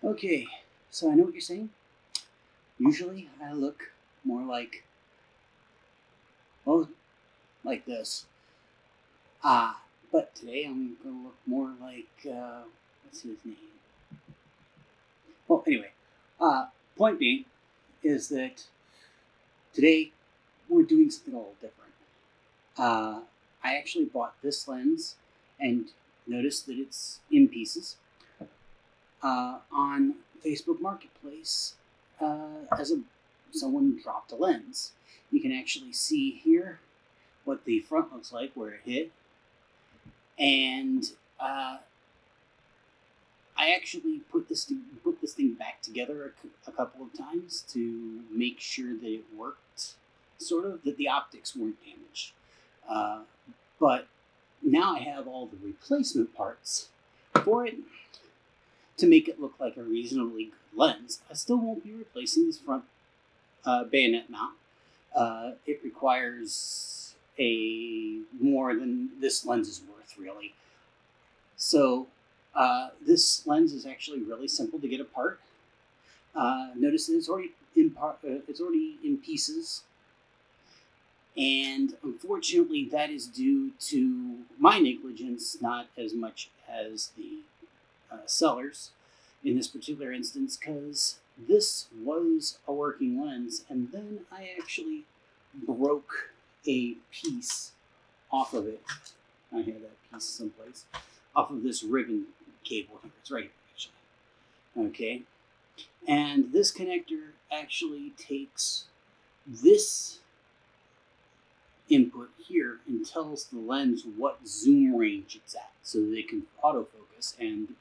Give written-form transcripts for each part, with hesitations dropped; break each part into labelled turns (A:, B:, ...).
A: Okay, so I know what you're saying. Usually I look more like, well, like this. But today I'm going to look more like, what's his name? Well, anyway, uh, point being is that today we're doing something a little different. Uh, I actually bought this lens and noticed that it's in pieces on Facebook Marketplace as someone dropped a lens. You can actually see here what the front looks like where it hit, and I actually put this thing back together a couple of times to make sure that it worked, sort of that the optics weren't damaged. Uh, but now I have all the replacement parts for it to make it look like a reasonably good lens. I still won't be replacing this front bayonet mount. It requires a more than this lens is worth, really. So this lens is actually really simple to get apart. Notice that it's already in pieces, and unfortunately, that is due to my negligence, not as much as the sellers in this particular instance, because this was a working lens, and then I actually broke a piece off of it. I have that piece someplace off of this ribbon cable here. It's right here, actually. Okay, and this connector actually takes this input here and tells the lens what zoom range it's at, so that it can autofocus and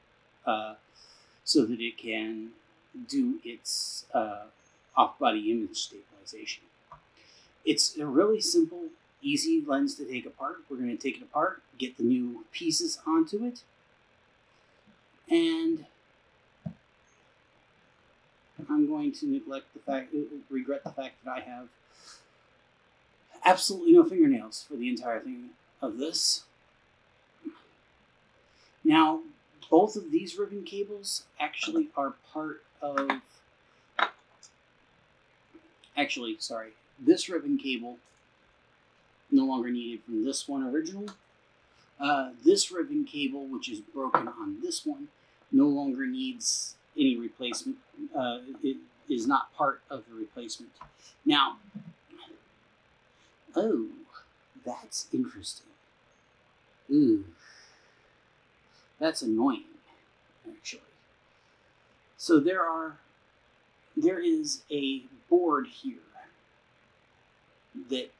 A: so that it can do its off-body image stabilization. It's a really simple, easy lens to take apart. We're going to take it apart, get the new pieces onto it, and I'm going to regret the fact that I have absolutely no fingernails for the entire thing of this. Now, both of these ribbon cables actually are part of. Actually, sorry, this ribbon cable no longer needed from this one original. This ribbon cable, which is broken on this one, no longer needs any replacement. It is not part of the replacement. Now, oh, that's interesting. Ooh, that's annoying, actually. So there is a board here that,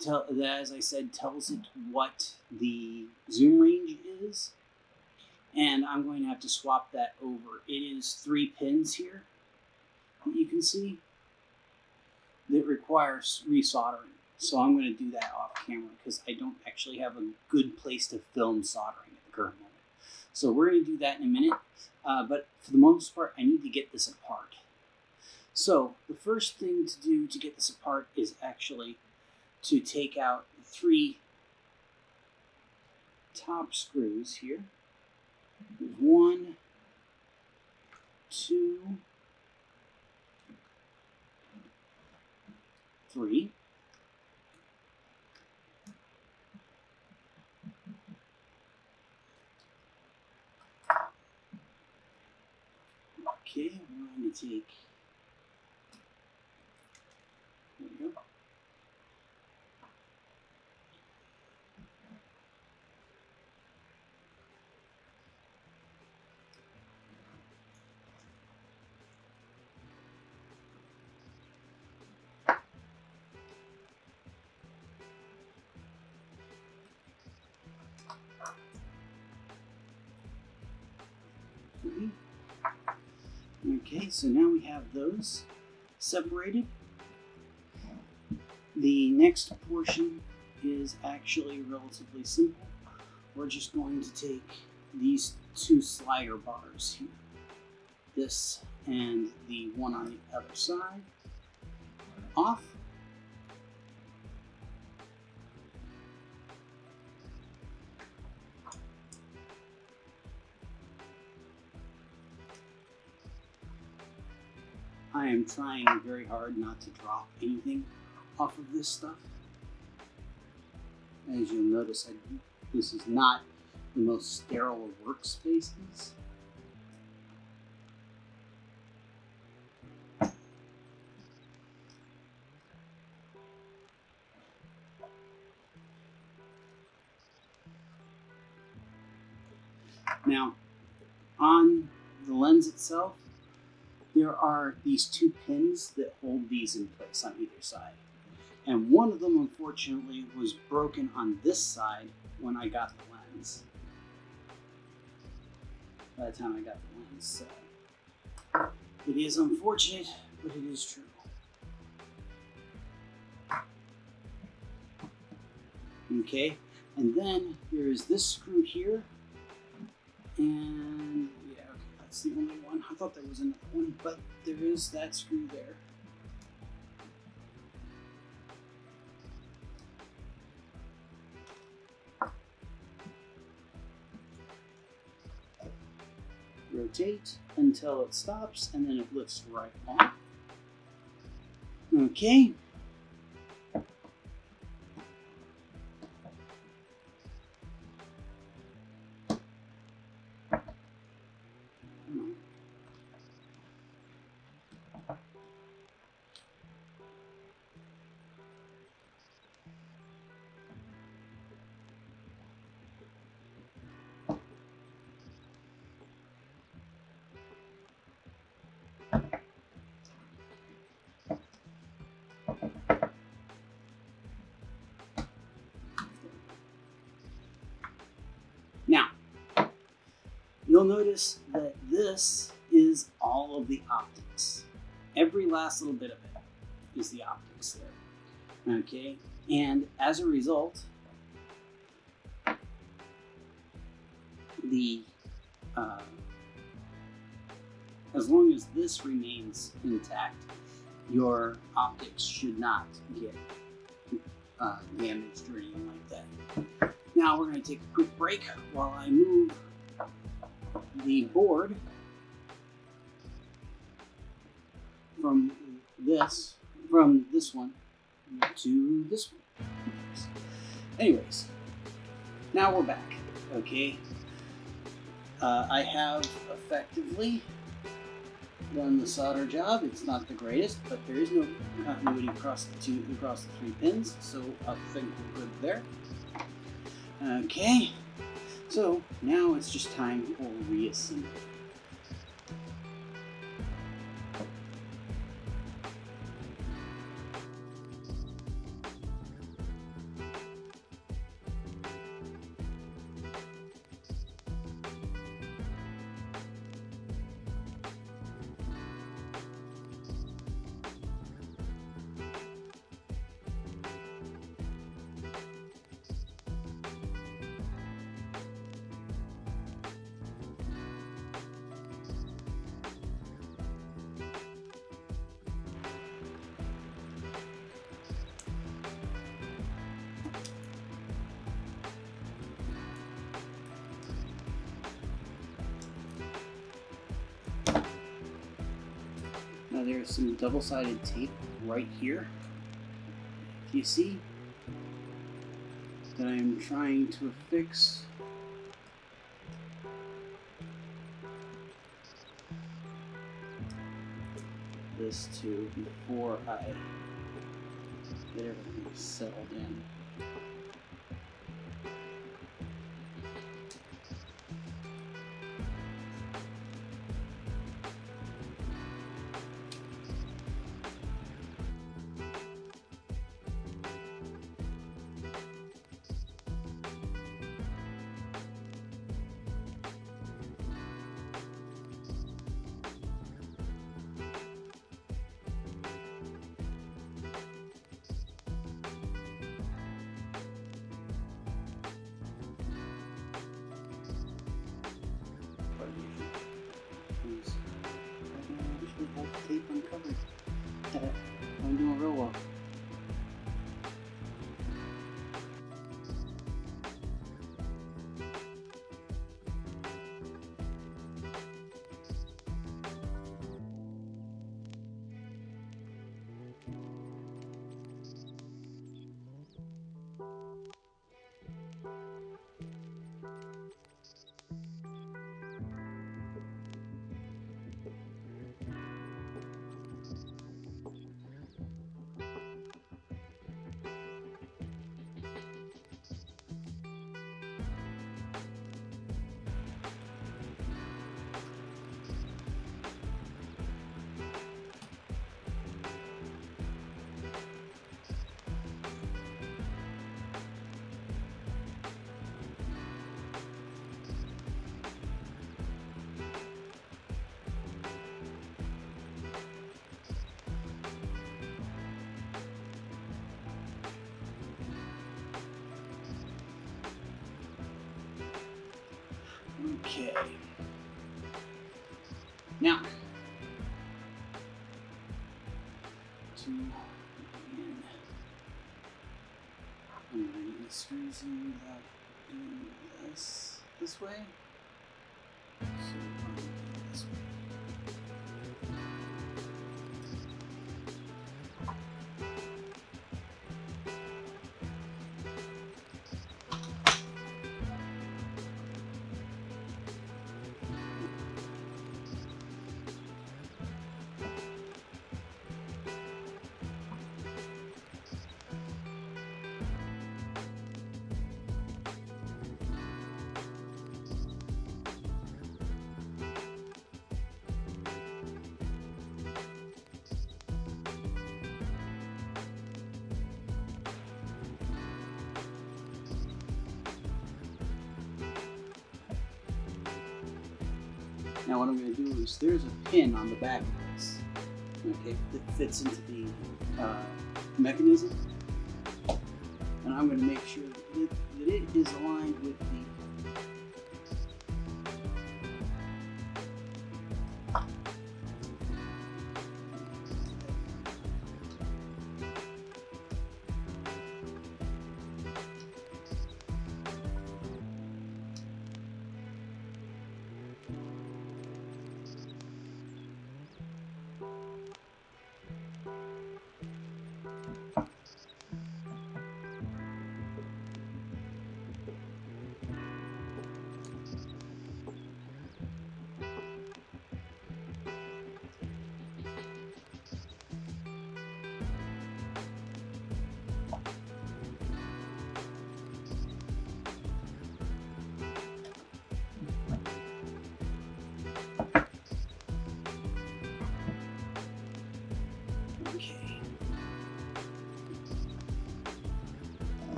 A: as I said, tells it what the zoom range is, and I'm going to have to swap that over. It is 3 pins here that you can see that requires resoldering. So I'm going to do that off camera because I don't actually have a good place to film soldering at the current moment. So we're going to do that in a minute, but for the most part, I need to get this apart. So the first thing to do to get this apart is actually to take out 3 top screws here. There's 1, 2, 3. Okay, we're going to take, there we go. Okay, so now we have those separated. The next portion is actually relatively simple. We're just going to take these 2 slider bars here, this and the one on the other side, off. I am trying very hard not to drop anything off of this stuff. As you'll notice, this is not the most sterile of workspaces. Now, on the lens itself, there are these two pins that hold these in place on either side. And one of them, unfortunately, was broken on this side when I got the lens. By the time I got the lens. So it is unfortunate, but it is true. Okay, and then there is this screw here. And yeah, okay, that's the only one. I thought there was another one, but there is that screw there. Rotate until it stops, and then it lifts right off. Okay. Now, you'll notice that this is all of the optics. Every last little bit of it is the optics there. Okay, and as a result, as long as this remains intact, your optics should not get damaged or anything like that. Now we're going to take a quick break while I move the board from this one to this one. Anyways, now we're back. Okay, I have effectively done the solder job. It's not the greatest, but there is no continuity across the three pins, so I think we're good there. Okay, so now it's just time for reassembly. Now there's some double-sided tape right here. You see that I'm trying to affix this to before I get everything settled in. Tape uncovered. I'm doing real well. Now, to begin, I'm going to get the screws in without doing this way. So I'm going to do it this way. Now what I'm going to do is there's a pin on the back of this, okay, that fits into the mechanism, and I'm going to make sure that it is aligned with the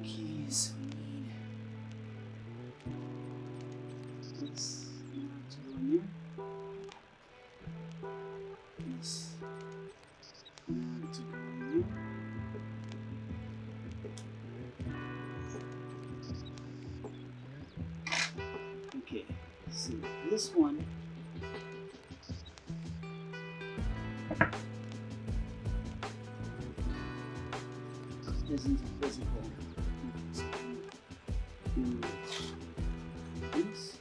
A: keys. We need this to go in there. This to go in there. Okay, so this one isn't a physical. So do this.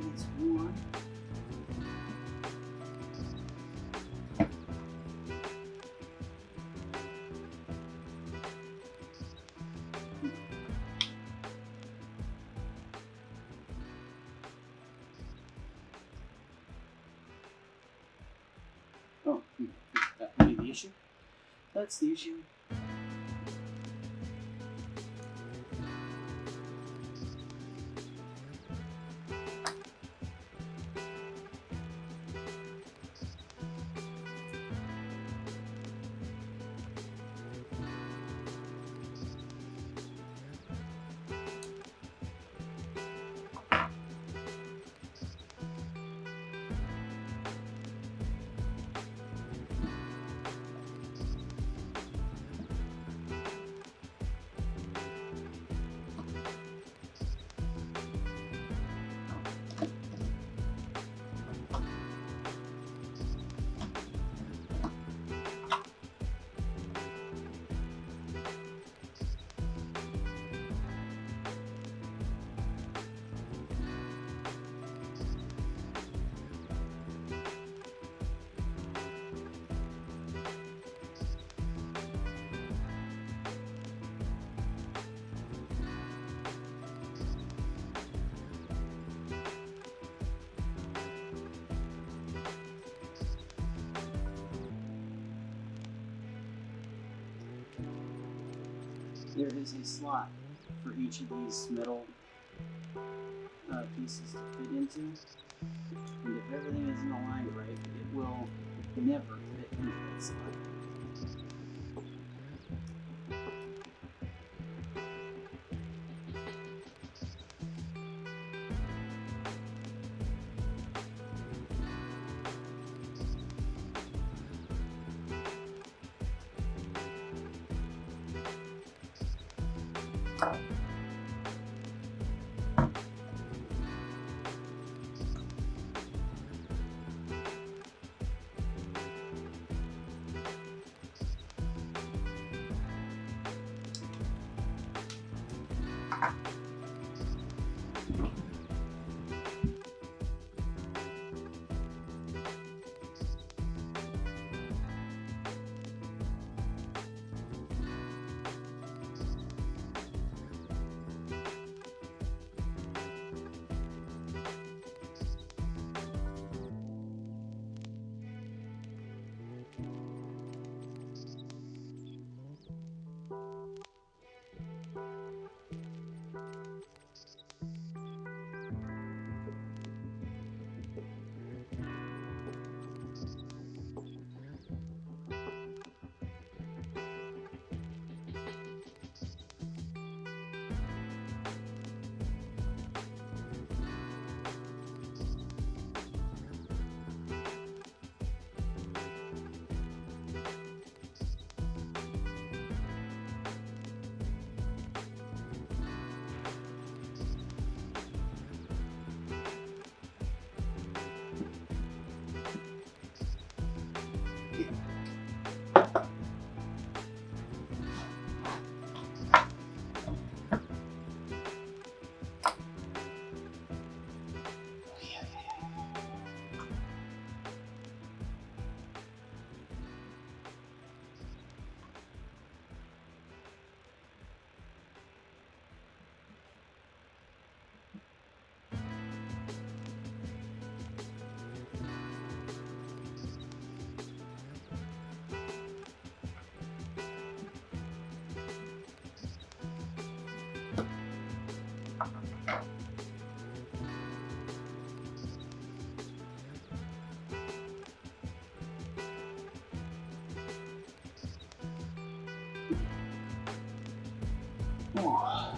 A: That's one. Oh, that may be the issue. That's the issue. there is a slot for each of these metal pieces to fit into, and if everything isn't aligned right, it will never fit into that slot. Oh.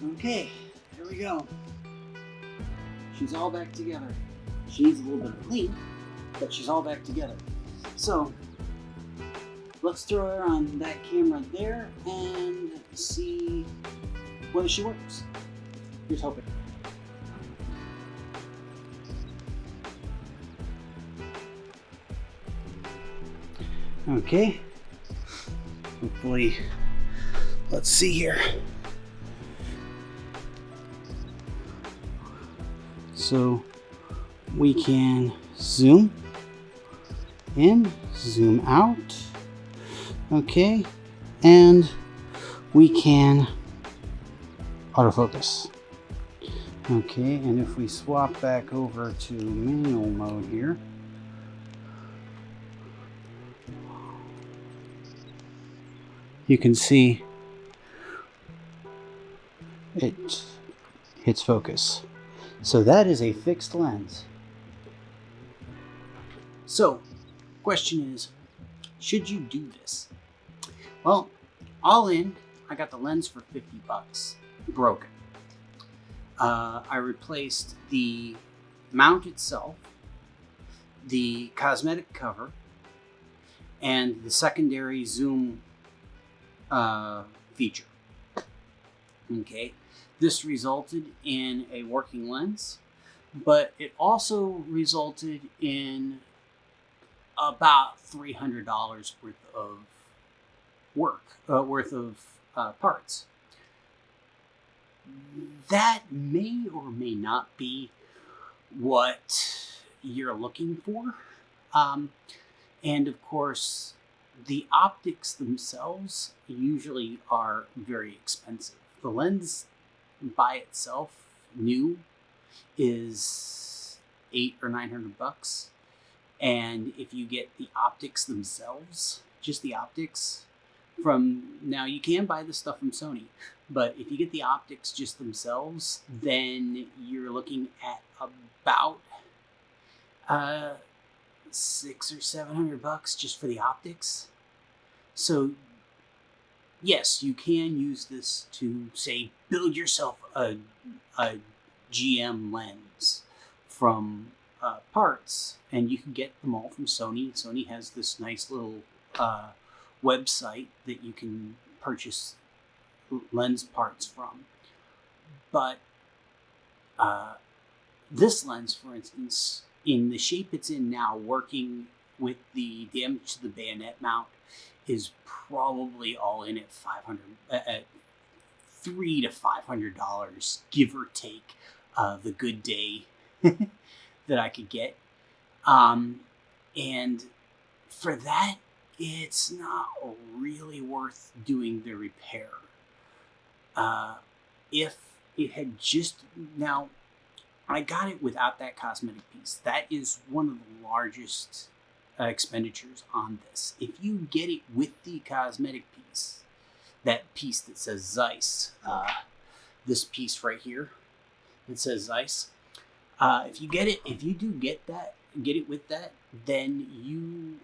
A: Okay, here we go. She's all back together. She needs a little bit of clean, but she's all back together. So let's throw her on that camera there and see whether she works. Here's hoping. Okay, hopefully, let's see here. So we can zoom in, zoom out, okay, and we can autofocus. Okay, and if we swap back over to manual mode here, you can see it hits focus. So that is a fixed lens. So, question is, should you do this? Well, all in, I got the lens for 50 bucks, broken. I replaced the mount itself, the cosmetic cover, and the secondary zoom feature. Okay, this resulted in a working lens, but it also resulted in about $300 worth of work, worth of parts. That may or may not be what you're looking for. And of course, the optics themselves usually are very expensive. The lens by itself, new, is $800 or $900. And if you get the optics themselves, just the optics from, now you can buy this stuff from Sony, but if you get the optics just themselves, then you're looking at about $600 or $700 just for the optics. So yes, you can use this to, say, build yourself a GM lens from parts, and you can get them all from Sony. Sony has this nice little website that you can purchase lens parts from. But this lens, for instance, in the shape it's in now, working with the damage to the bayonet mount, is probably all in at $300 to $500, give or take, the good day that I could get. And for that, it's not really worth doing the repair. If it had just, now, I got it without that cosmetic piece. That is one of the largest expenditures on this. If you get it with the cosmetic piece, that piece that says Zeiss, this piece right here that says Zeiss, if you do get it with that, then you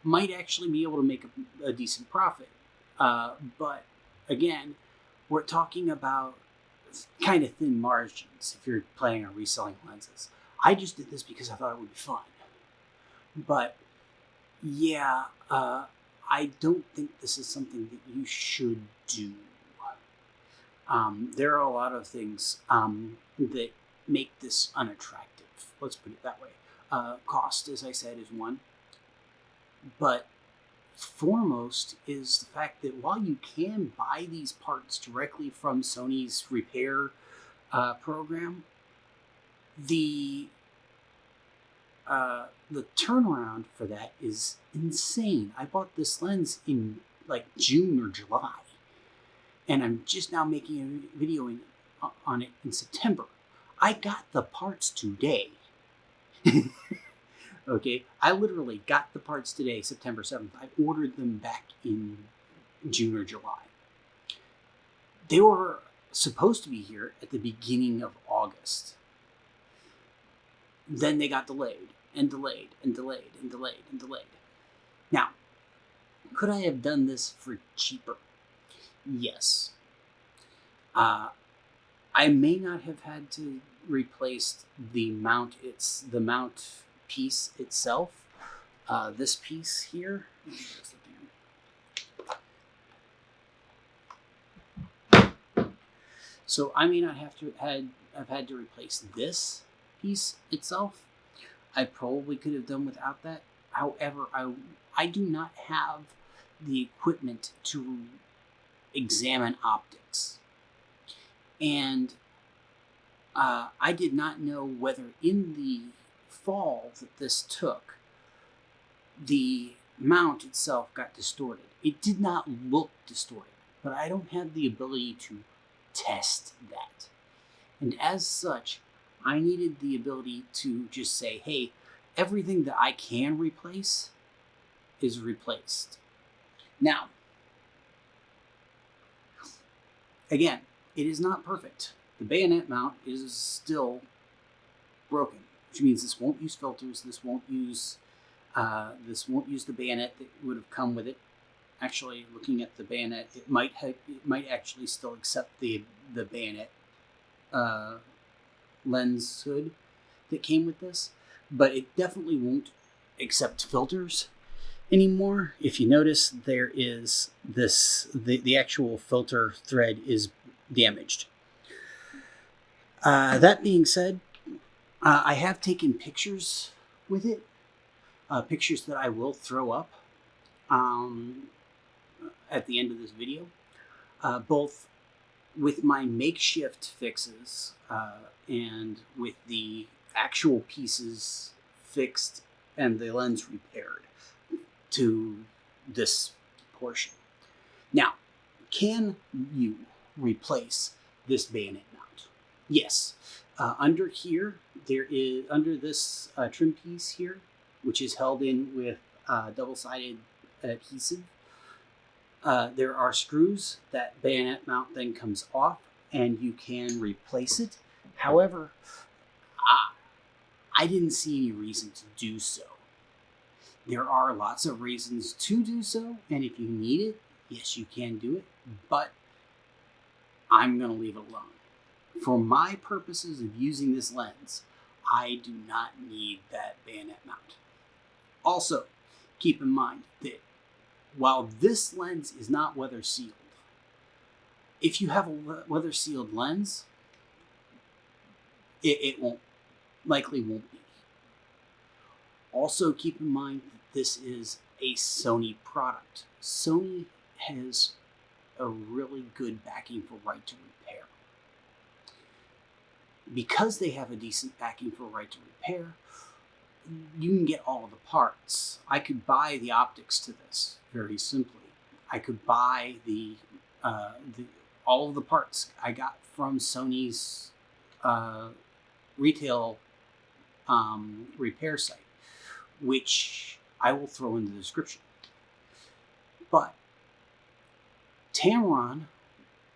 A: might actually be able to make a decent profit. But again, we're talking about kind of thin margins if you're planning on reselling lenses. I just did this because I thought it would be fun. But yeah, I don't think this is something that you should do. There are a lot of things that make this unattractive. Let's put it that way. Cost, as I said, is one. But foremost is the fact that while you can buy these parts directly from Sony's repair program, the turnaround for that is insane. I bought this lens in like June or July, and I'm just now making a video on it in September. I got the parts today. Okay, I literally got the parts today, September 7th. I ordered them back in June or July. They were supposed to be here at the beginning of August. Then they got delayed and delayed and delayed and delayed and delayed. Now, could I have done this for cheaper? Yes. I may not have had to replace the mount piece itself. This piece here. So I may not have had to replace this piece itself. I probably could have done without that. However, I do not have the equipment to examine optics. And I did not know whether in the fall that this took, the mount itself got distorted. It did not look distorted, but I don't have the ability to test that. And as such, I needed the ability to just say, hey, everything that I can replace is replaced. Now, again, it is not perfect. The bayonet mount is still broken, which means this won't use filters. This won't use the bayonet that would have come with it. Actually, looking at the bayonet, it might actually still accept the bayonet lens hood that came with this, but it definitely won't accept filters anymore. If you notice, there is the actual filter thread is damaged. That being said, I have taken pictures with it, pictures that I will throw up at the end of this video, both with my makeshift fixes and with the actual pieces fixed and the lens repaired to this portion. Now, can you replace this bayonet mount? Yes. Under here, under this trim piece here, which is held in with double-sided adhesive, there are screws. That bayonet mount then comes off and you can replace it. However, I didn't see any reason to do so. There are lots of reasons to do so, and if you need it, yes, you can do it, but I'm going to leave it alone. For my purposes of using this lens, I do not need that bayonet mount. Also, keep in mind that while this lens is not weather sealed, if you have a weather sealed lens, it likely won't be. Also, keep in mind that this is a Sony product. Sony has a really good backing for right to repair. Because they have a decent backing for right to repair, you can get all of the parts. I could buy the optics to this very simply. I could buy all of the parts I got from Sony's retail repair site, which I will throw in the description. But Tamron,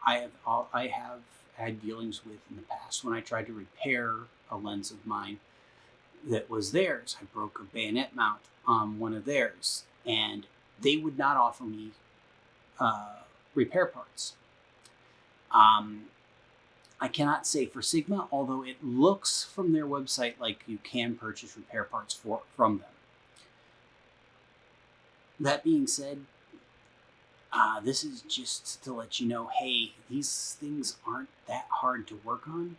A: I have had dealings with in the past when I tried to repair a lens of mine that was theirs. I broke a bayonet mount on one of theirs, and they would not offer me repair parts. I cannot say for Sigma, although it looks from their website like you can purchase repair parts from them. That being said, this is just to let you know, hey, these things aren't that hard to work on.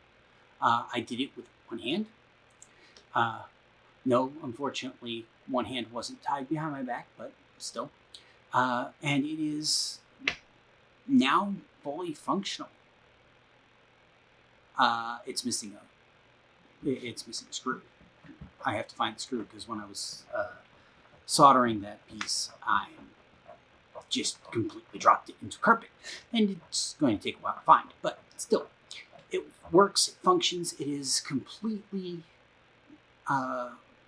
A: I did it with one hand. No, unfortunately, one hand wasn't tied behind my back, but still. And it is now fully functional. It's missing a screw. I have to find the screw because when I was soldering that piece, I just completely dropped it into carpet, and it's going to take a while to find. But still, it works. It functions. It is completely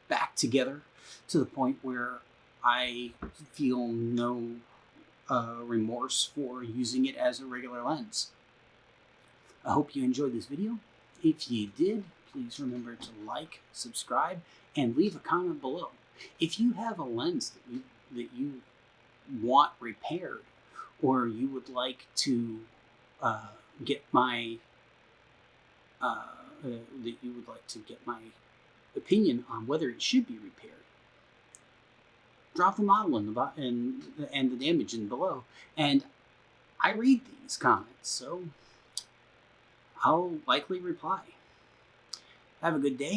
A: back together to the point where I feel no remorse for using it as a regular lens. I hope you enjoyed this video. If you did, please remember to like, subscribe, and leave a comment below. If you have a lens that you want repaired, or you would like to get my that you would like to get my opinion on whether it should be repaired, drop the model in and the damage in below. And I read these comments, so I'll likely reply. Have a good day.